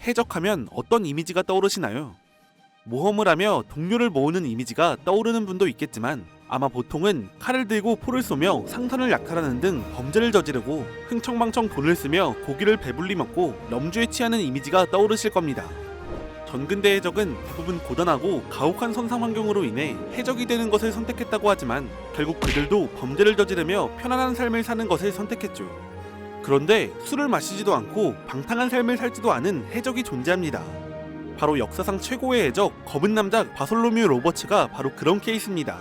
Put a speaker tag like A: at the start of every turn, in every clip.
A: 해적하면 어떤 이미지가 떠오르시나요? 모험을 하며 동료를 모으는 이미지가 떠오르는 분도 있겠지만 아마 보통은 칼을 들고 포를 쏘며 상선을 약탈하는 등 범죄를 저지르고 흥청망청 돈을 쓰며 고기를 배불리 먹고 럼주에 취하는 이미지가 떠오르실 겁니다. 전근대 해적은 대부분 고단하고 가혹한 선상 환경으로 인해 해적이 되는 것을 선택했다고 하지만 결국 그들도 범죄를 저지르며 편안한 삶을 사는 것을 선택했죠. 그런데 술을 마시지도 않고 방탕한 삶을 살지도 않은 해적이 존재합니다. 바로 역사상 최고의 해적 검은 남자 바솔로뮤 로버츠가 바로 그런 케이스입니다.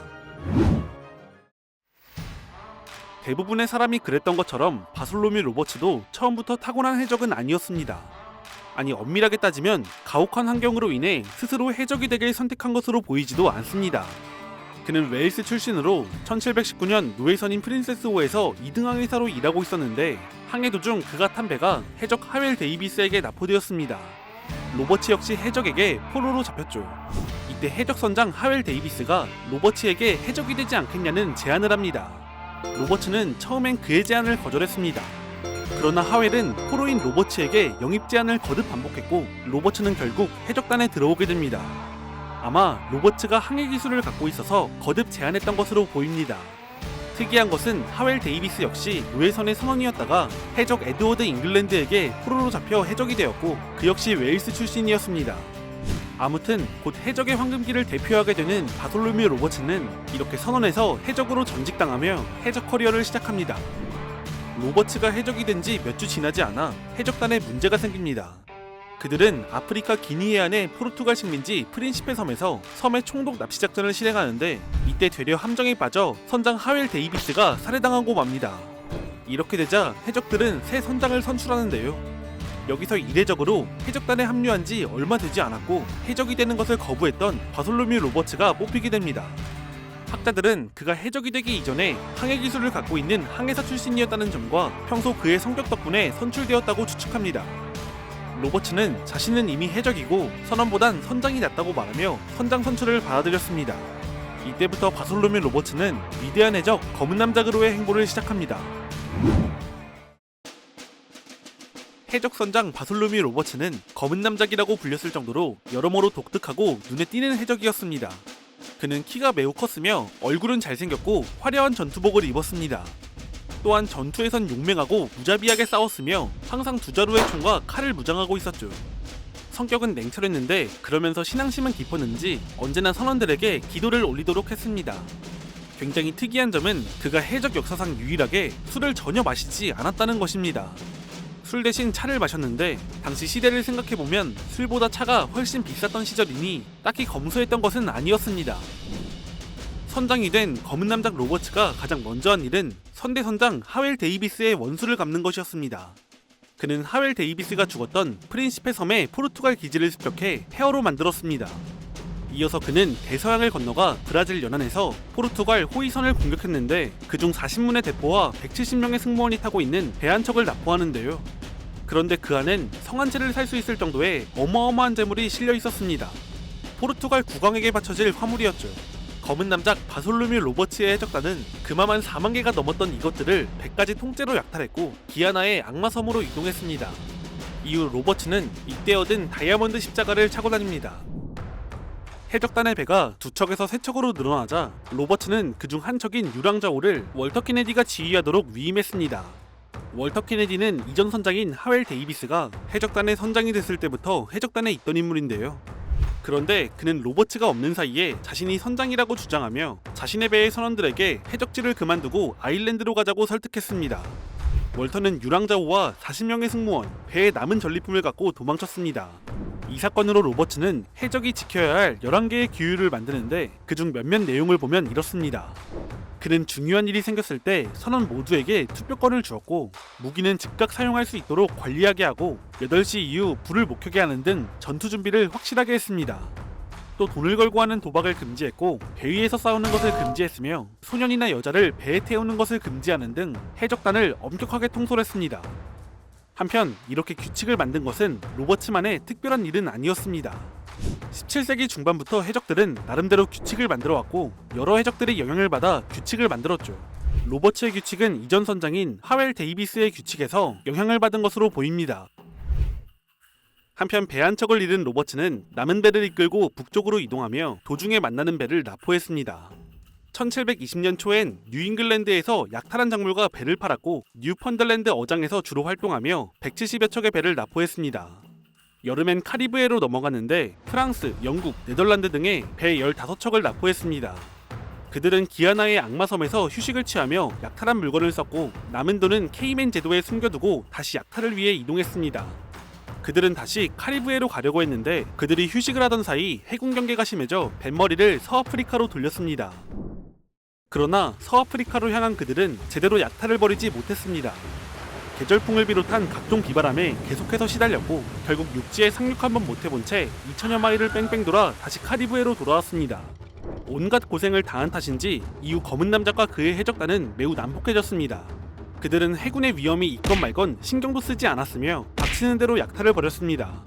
A: 대부분의 사람이 그랬던 것처럼 바솔로뮤 로버츠도 처음부터 타고난 해적은 아니었습니다. 아니, 엄밀하게 따지면 가혹한 환경으로 인해 스스로 해적이 되길 선택한 것으로 보이지도 않습니다. 그는 웨일스 출신으로 1719년 노예선인 프린세스호에서 2등 항해사로 일하고 있었는데 항해 도중 그가 탄 배가 해적 하웰 데이비스에게 납포되었습니다. 로버츠 역시 해적에게 포로로 잡혔죠. 이때 해적 선장 하웰 데이비스가 로버츠에게 해적이 되지 않겠냐는 제안을 합니다. 로버츠는 처음엔 그의 제안을 거절했습니다. 그러나 하웰은 포로인 로버츠에게 영입 제안을 거듭 반복했고 로버츠는 결국 해적단에 들어오게 됩니다. 아마 로버츠가 항해 기술을 갖고 있어서 거듭 제안했던 것으로 보입니다. 특이한 것은 하웰 데이비스 역시 노예선의 선원이었다가 해적 에드워드 잉글랜드에게 포로로 잡혀 해적이 되었고 그 역시 웨일스 출신이었습니다. 아무튼 곧 해적의 황금기를 대표하게 되는 바솔로뮤 로버츠는 이렇게 선원에서 해적으로 전직당하며 해적 커리어를 시작합니다. 로버츠가 해적이 된 지 몇 주 지나지 않아 해적단에 문제가 생깁니다. 그들은 아프리카 기니 해안의 포르투갈 식민지 프린시페 섬에서 섬의 총독 납치 작전을 실행하는데 이때 되려 함정에 빠져 선장 하웰 데이비스가 살해당하고 맙니다. 이렇게 되자 해적들은 새 선장을 선출하는데요. 여기서 이례적으로 해적단에 합류한 지 얼마 되지 않았고 해적이 되는 것을 거부했던 바솔로뮤 로버츠가 뽑히게 됩니다. 학자들은 그가 해적이 되기 이전에 항해 기술을 갖고 있는 항해사 출신이었다는 점과 평소 그의 성격 덕분에 선출되었다고 추측합니다. 로버츠는 자신은 이미 해적이고 선원보단 선장이 낫다고 말하며 선장 선출을 받아들였습니다. 이때부터 바솔로뮤 로버츠는 위대한 해적 검은 남자 그로의 행보를 시작합니다. 해적 선장 바솔로뮤 로버츠는 검은 남작이라고 불렸을 정도로 여러모로 독특하고 눈에 띄는 해적이었습니다. 그는 키가 매우 컸으며 얼굴은 잘생겼고 화려한 전투복을 입었습니다. 또한 전투에선 용맹하고 무자비하게 싸웠으며 항상 두 자루의 총과 칼을 무장하고 있었죠. 성격은 냉철했는데 그러면서 신앙심은 깊었는지 언제나 선원들에게 기도를 올리도록 했습니다. 굉장히 특이한 점은 그가 해적 역사상 유일하게 술을 전혀 마시지 않았다는 것입니다. 술 대신 차를 마셨는데 당시 시대를 생각해보면 술보다 차가 훨씬 비쌌던 시절이니 딱히 검소했던 것은 아니었습니다. 선장이 된 검은 남작 로버츠가 가장 먼저 한 일은 선대 선장 하웰 데이비스의 원수를 갚는 것이었습니다. 그는 하웰 데이비스가 죽었던 프린시페 섬의 포르투갈 기지를 습격해 폐허로 만들었습니다. 이어서 그는 대서양을 건너가 브라질 연안에서 포르투갈 호위선을 공격했는데 그중 40문의 대포와 170명의 승무원이 타고 있는 배 한 척을 납포하는데요. 그런데 그 안엔 성한채를 살 수 있을 정도의 어마어마한 재물이 실려 있었습니다. 포르투갈 국왕에게 바쳐질 화물이었죠. 검은 남작 바솔로뮤 로버츠의 해적단은 그마만 4만 개가 넘었던 이것들을 배까지 통째로 약탈했고 기아나의 악마섬으로 이동했습니다. 이후 로버츠는 이때 얻은 다이아몬드 십자가를 차고 다닙니다. 해적단의 배가 두 척에서 세 척으로 늘어나자 로버츠는 그중 한 척인 유랑자오를 월터 케네디가 지휘하도록 위임했습니다. 월터 케네디는 이전 선장인 하웰 데이비스가 해적단의 선장이 됐을 때부터 해적단에 있던 인물인데요. 그런데 그는 로버츠가 없는 사이에 자신이 선장이라고 주장하며 자신의 배의 선원들에게 해적지를 그만두고 아일랜드로 가자고 설득했습니다. 월터는 유랑자오와 40명의 승무원, 배의 남은 전리품을 갖고 도망쳤습니다. 이 사건으로 로버츠는 해적이 지켜야 할 11개의 규율을 만드는데 그중 몇몇 내용을 보면 이렇습니다. 그는 중요한 일이 생겼을 때 선원 모두에게 투표권을 주었고 무기는 즉각 사용할 수 있도록 관리하게 하고 8시 이후 불을 못 켜게 하는 등 전투 준비를 확실하게 했습니다. 또 돈을 걸고 하는 도박을 금지했고 배 위에서 싸우는 것을 금지했으며 소년이나 여자를 배에 태우는 것을 금지하는 등 해적단을 엄격하게 통솔했습니다. 한편 이렇게 규칙을 만든 것은 로버츠만의 특별한 일은 아니었습니다. 17세기 중반부터 해적들은 나름대로 규칙을 만들어왔고 여러 해적들의 영향을 받아 규칙을 만들었죠. 로버츠의 규칙은 이전 선장인 하웰 데이비스의 규칙에서 영향을 받은 것으로 보입니다. 한편 배 한 척을 잃은 로버츠는 남은 배를 이끌고 북쪽으로 이동하며 도중에 만나는 배를 납포했습니다. 1720년 초엔 뉴잉글랜드에서 약탈한 작물과 배를 팔았고 뉴펀들랜드 어장에서 주로 활동하며 170여 척의 배를 납포했습니다. 여름엔 카리브해로 넘어갔는데 프랑스, 영국, 네덜란드 등의 배 15척을 납포했습니다. 그들은 기아나의 악마섬에서 휴식을 취하며 약탈한 물건을 썼고 남은 돈은 케이맨 제도에 숨겨두고 다시 약탈을 위해 이동했습니다. 그들은 다시 카리브해로 가려고 했는데 그들이 휴식을 하던 사이 해군 경계가 심해져 뱃머리를 서아프리카로 돌렸습니다. 그러나 서아프리카로 향한 그들은 제대로 약탈을 벌이지 못했습니다. 계절풍을 비롯한 각종 비바람에 계속해서 시달렸고 결국 육지에 상륙 한번 못해본 채 2000여 마일을 뺑뺑 돌아 다시 카리브해로 돌아왔습니다. 온갖 고생을 당한 탓인지 이후 검은 남자과 그의 해적단은 매우 난폭해졌습니다. 그들은 해군의 위험이 있건 말건 신경도 쓰지 않았으며 닥치는 대로 약탈을 벌였습니다.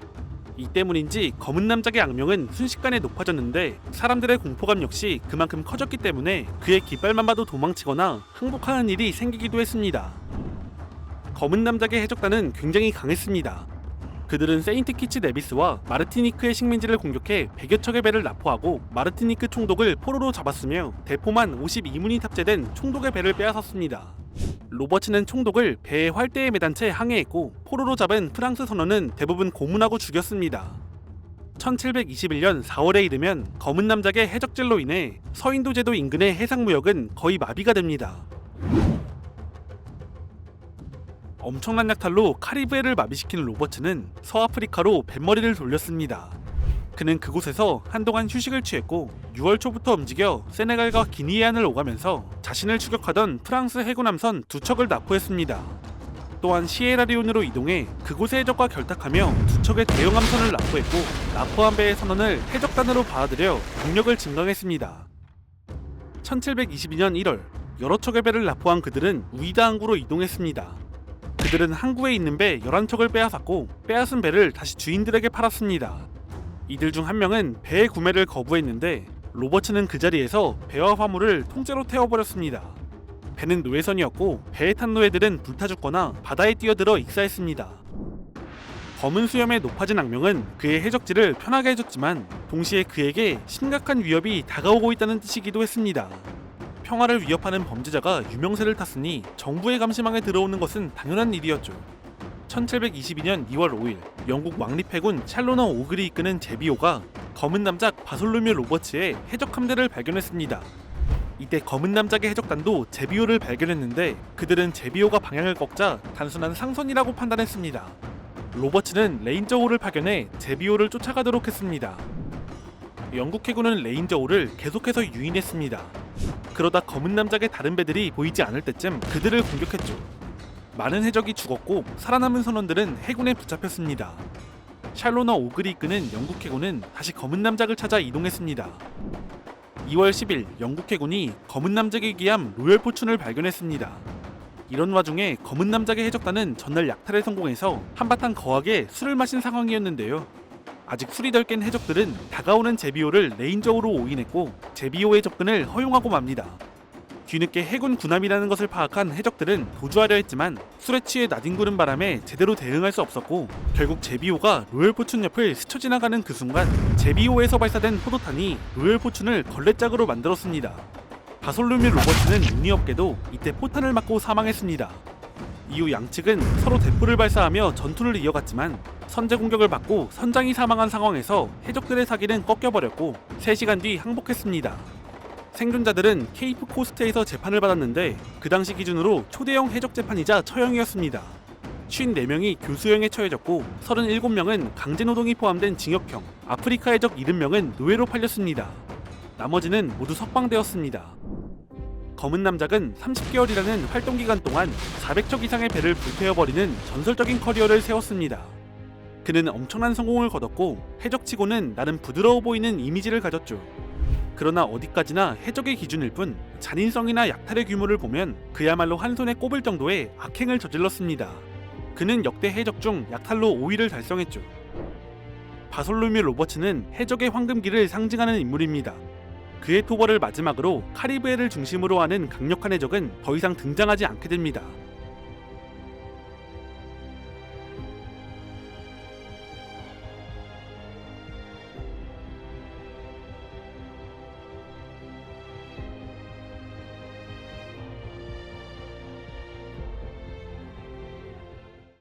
A: 이 때문인지 검은 남작의 악명은 순식간에 높아졌는데 사람들의 공포감 역시 그만큼 커졌기 때문에 그의 깃발만 봐도 도망치거나 항복하는 일이 생기기도 했습니다. 검은 남작의 해적단은 굉장히 강했습니다. 그들은 세인트 키츠 네비스와 마르티니크의 식민지를 공격해 100여 척의 배를 납포하고 마르티니크 총독을 포로로 잡았으며 대포만 52문이 탑재된 총독의 배를 빼앗았습니다. 로버츠는 총독을 배의 활대에 매단 채 항해했고 포로로 잡은 프랑스 선원은 대부분 고문하고 죽였습니다. 1721년 4월에 이르면 검은 남작의 해적질로 인해 서인도 제도 인근의 해상무역은 거의 마비가 됩니다. 엄청난 약탈로 카리브해를 마비시킨 로버츠는 서아프리카로 뱃머리를 돌렸습니다. 그는 그곳에서 한동안 휴식을 취했고 6월 초부터 움직여 세네갈과 기니해안을 오가면서 자신을 추격하던 프랑스 해군함선 2척을 납포했습니다. 또한 시에라리온으로 이동해 그곳의 해적과 결탁하며 2척의 대형 함선을 납포했고 납포한 배의 선원을 해적단으로 받아들여 병력을 증강했습니다. 1722년 1월 여러 척의 배를 납포한 그들은 우이다 항구로 이동했습니다. 그들은 항구에 있는 배 11척을 빼앗았고 빼앗은 배를 다시 주인들에게 팔았습니다. 이들 중 한 명은 배의 구매를 거부했는데 로버츠는 그 자리에서 배와 화물을 통째로 태워버렸습니다. 배는 노예선이었고 배에 탄 노예들은 불타 죽거나 바다에 뛰어들어 익사했습니다. 검은 수염의 높아진 악명은 그의 해적지를 편하게 해줬지만 동시에 그에게 심각한 위협이 다가오고 있다는 뜻이기도 했습니다. 평화를 위협하는 범죄자가 유명세를 탔으니 정부의 감시망에 들어오는 것은 당연한 일이었죠. 1722년 2월 5일 영국 왕립해군 샬로너 오글이 이끄는 제비오가 검은 남작 바솔로뮤 로버츠의 해적 함대를 발견했습니다. 이때 검은 남작의 해적단도 제비오를 발견했는데 그들은 제비오가 방향을 꺾자 단순한 상선이라고 판단했습니다. 로버츠는 레인저호를 파견해 제비오를 쫓아가도록 했습니다. 영국 해군은 레인저호를 계속해서 유인했습니다. 그러다 검은 남작의 다른 배들이 보이지 않을 때쯤 그들을 공격했죠. 많은 해적이 죽었고 살아남은 선원들은 해군에 붙잡혔습니다. 샬로너 오글이 이끄는 영국 해군은 다시 검은 남작을 찾아 이동했습니다. 2월 10일 영국 해군이 검은 남작의 기함 로열 포춘을 발견했습니다. 이런 와중에 검은 남작의 해적단은 전날 약탈에 성공해서 한바탕 거하게 술을 마신 상황이었는데요. 아직 술이 덜 깬 해적들은 다가오는 제비오를 레인저호로 오인했고 제비오의 접근을 허용하고 맙니다. 뒤늦게 해군 군함이라는 것을 파악한 해적들은 도주하려 했지만 술에 취해 나뒹구는 바람에 제대로 대응할 수 없었고 결국 제비오가 로열 포춘 옆을 스쳐 지나가는 그 순간 제비오에서 발사된 포도탄이 로열 포춘을 걸레짝으로 만들었습니다. 바솔로뮤 로버츠는 운이 없게도 이때 포탄을 맞고 사망했습니다. 이후 양측은 서로 대포를 발사하며 전투를 이어갔지만 선제 공격을 받고 선장이 사망한 상황에서 해적들의 사기는 꺾여버렸고 3시간 뒤 항복했습니다. 생존자들은 케이프 코스트에서 재판을 받았는데 그 당시 기준으로 초대형 해적 재판이자 처형이었습니다. 54명이 교수형에 처해졌고 37명은 강제노동이 포함된 징역형, 아프리카 해적 70명은 노예로 팔렸습니다. 나머지는 모두 석방되었습니다. 검은 남작은 30개월이라는 활동기간 동안 400척 이상의 배를 불태워버리는 전설적인 커리어를 세웠습니다. 그는 엄청난 성공을 거뒀고 해적치고는 나름 부드러워 보이는 이미지를 가졌죠. 그러나 어디까지나 해적의 기준일 뿐 잔인성이나 약탈의 규모를 보면 그야말로 한 손에 꼽을 정도의 악행을 저질렀습니다. 그는 역대 해적 중 약탈로 5위를 달성했죠. 바솔로뮤 로버츠는 해적의 황금기를 상징하는 인물입니다. 그의 토벌을 마지막으로 카리브해를 중심으로 하는 강력한 해적은 더 이상 등장하지 않게 됩니다.